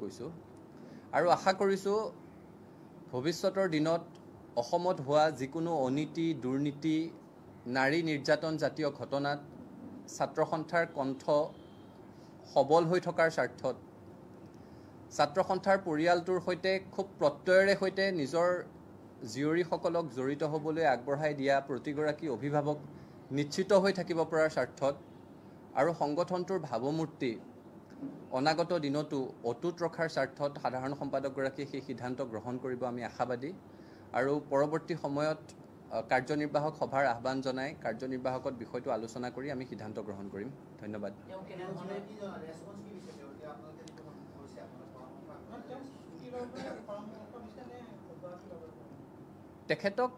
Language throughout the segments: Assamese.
কৈছোঁ আৰু আশা কৰিছোঁ ভৱিষ্যতৰ দিনত অসমত হোৱা যিকোনো অনীতি দুৰ্নীতি নাৰী নিৰ্যাতন জাতীয় ঘটনাত ছাত্ৰ সন্থাৰ কণ্ঠ সবল হৈ থকাৰ স্বাৰ্থত ছাত্ৰ সন্থাৰ পৰিয়ালটোৰ সৈতে খুব প্ৰত্যয়েৰে সৈতে নিজৰ জীয়ৰীসকলক জড়িত হ'বলৈ আগবঢ়াই দিয়া প্ৰতিগৰাকী অভিভাৱক নিশ্চিত হৈ থাকিব পৰাৰ স্বাৰ্থত আৰু সংগঠনটোৰ ভাৱমূৰ্তি অনাগত দিনতো অটুট ৰখাৰ স্বাৰ্থত সাধাৰণ সম্পাদকগৰাকীয়ে সেই সিদ্ধান্ত গ্ৰহণ কৰিব আমি আশাবাদী আৰু পৰৱৰ্তী সময়ত কাৰ্যনিৰ্বাহক সভাৰ আহ্বান জনাই কাৰ্যনিৰ্বাহকত বিষয়টো আলোচনা কৰি আমি সিদ্ধান্ত গ্ৰহণ কৰিম ধন্যবাদ তেখেতক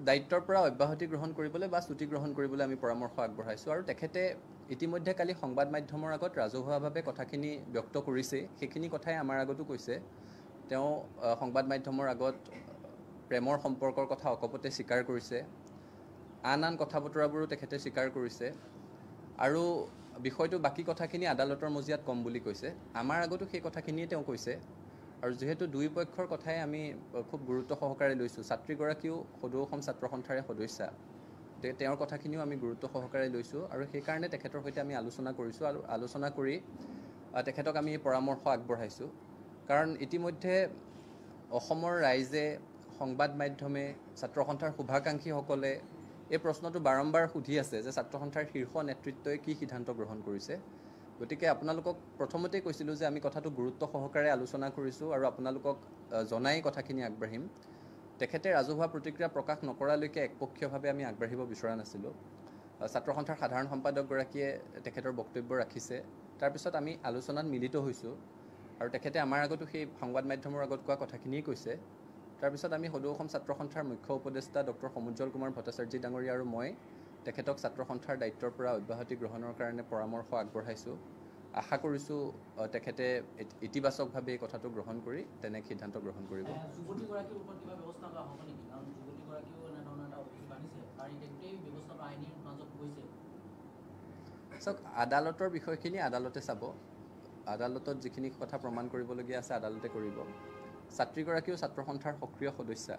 দায়িত্বৰ পৰা অব্যাহতি গ্ৰহণ কৰিবলৈ বা ছুটি গ্ৰহণ কৰিবলৈ আমি পৰামৰ্শ আগবঢ়াইছোঁ আৰু তেখেতে ইতিমধ্যে কালি সংবাদ মাধ্যমৰ আগত ৰাজহুৱাভাৱে কথাখিনি ব্যক্ত কৰিছে সেইখিনি কথাই আমাৰ আগতো কৈছে তেওঁ সংবাদ মাধ্যমৰ আগত প্ৰেমৰ সম্পৰ্কৰ কথা অকপতে স্বীকাৰ কৰিছে আন কথা বতৰাবোৰো তেখেতে স্বীকাৰ কৰিছে আৰু বিষয়টো বাকী কথাখিনি আদালতৰ মজিয়াত কম বুলি কৈছে আমাৰ আগতো সেই কথাখিনিয়ে তেওঁ কৈছে আৰু যেহেতু দুই পক্ষৰ কথাই আমি খুব গুৰুত্ব সহকাৰে লৈছোঁ ছাত্ৰীগৰাকীও সদৌ অসম ছাত্ৰ সন্থাৰে সদস্যা তেওঁৰ কথাখিনিও আমি গুৰুত্ব সহকাৰে লৈছোঁ আৰু সেইকাৰণে তেখেতৰ সৈতে আমি আলোচনা কৰিছোঁ আৰু আলোচনা কৰি তেখেতক আমি পৰামৰ্শ আগবঢ়াইছোঁ কাৰণ ইতিমধ্যে অসমৰ ৰাইজে সংবাদ মাধ্যমে ছাত্ৰ সন্থাৰ শুভাকাংক্ষীসকলে এই প্ৰশ্নটো বাৰম্বাৰ সুধি আছে যে ছাত্ৰ সন্থাৰ শীৰ্ষ নেতৃত্বই কি সিদ্ধান্ত গ্ৰহণ কৰিছে গতিকে আপোনালোকক প্ৰথমতেই কৈছিলোঁ যে আমি কথাটো গুৰুত্ব সহকাৰে আলোচনা কৰিছোঁ আৰু আপোনালোকক জনাই কথাখিনি আগবাঢ়িম তেখেতে ৰাজহুৱা প্ৰতিক্ৰিয়া প্ৰকাশ নকৰালৈকে একপক্ষীয়ভাৱে আমি আগবাঢ়িব বিচৰা নাছিলোঁ ছাত্ৰ সন্থাৰ সাধাৰণ সম্পাদকগৰাকীয়ে তেখেতৰ বক্তব্য ৰাখিছে তাৰপিছত আমি আলোচনাত মিলিত হৈছোঁ আৰু তেখেতে আমাৰ আগতো সেই সংবাদ মাধ্যমৰ আগত কোৱা কথাখিনিয়ে কৈছে তাৰপিছত আমি সদৌ অসম ছাত্ৰ সন্থাৰ মুখ্য উপদেষ্টা ডক্টৰ সমুজ্জ্বল কুমাৰ ভট্টাচাৰ্য ডাঙৰীয়া আৰু মই তেখেতক ছাত্ৰ সন্থাৰ দায়িত্বৰ পৰা অব্যাহতি গ্ৰহণৰ কাৰণে পৰামৰ্শ আগবঢ়াইছোঁ আশা কৰিছোঁ তেখেতে ইতিবাচকভাৱে এই কথাটো গ্ৰহণ কৰি তেনে সিদ্ধান্ত গ্ৰহণ কৰিব চাওক আদালতৰ বিষয়খিনি আদালতে চাব আদালতত যিখিনি কথা প্ৰমাণ কৰিবলগীয়া আছে আদালতে কৰিব ছাত্ৰীগৰাকীও ছাত্ৰ সন্থাৰ সক্ৰিয় সদস্যা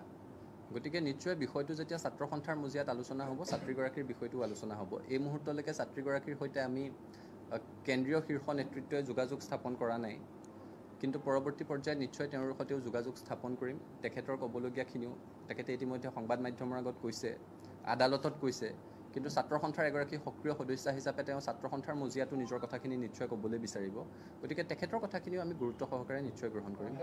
গতিকে নিশ্চয় বিষয়টো যেতিয়া ছাত্ৰ সন্থাৰ মজিয়াত আলোচনা হ'ব ছাত্ৰীগৰাকীৰ বিষয়টো আলোচনা হ'ব এই মুহূৰ্তলৈকে ছাত্ৰীগৰাকীৰ সৈতে আমি কেন্দ্ৰীয় শীৰ্ষ নেতৃত্বই যোগাযোগ স্থাপন কৰা নাই কিন্তু পৰৱৰ্তী পৰ্যায়ত নিশ্চয় তেওঁৰ সৈতেও যোগাযোগ স্থাপন কৰিম তেখেতৰ ক'বলগীয়াখিনিও তেখেতে ইতিমধ্যে সংবাদ মাধ্যমৰ আগত কৈছে আদালতত কৈছে কিন্তু ছাত্ৰ সন্থাৰ এগৰাকী সক্ৰিয় সদস্যা হিচাপে তেওঁ ছাত্ৰ সন্থাৰ মজিয়াটো নিজৰ কথাখিনি নিশ্চয় ক'বলৈ বিচাৰিব গতিকে তেখেতৰ কথাখিনিও আমি গুৰুত্ব সহকাৰে নিশ্চয় গ্ৰহণ কৰিম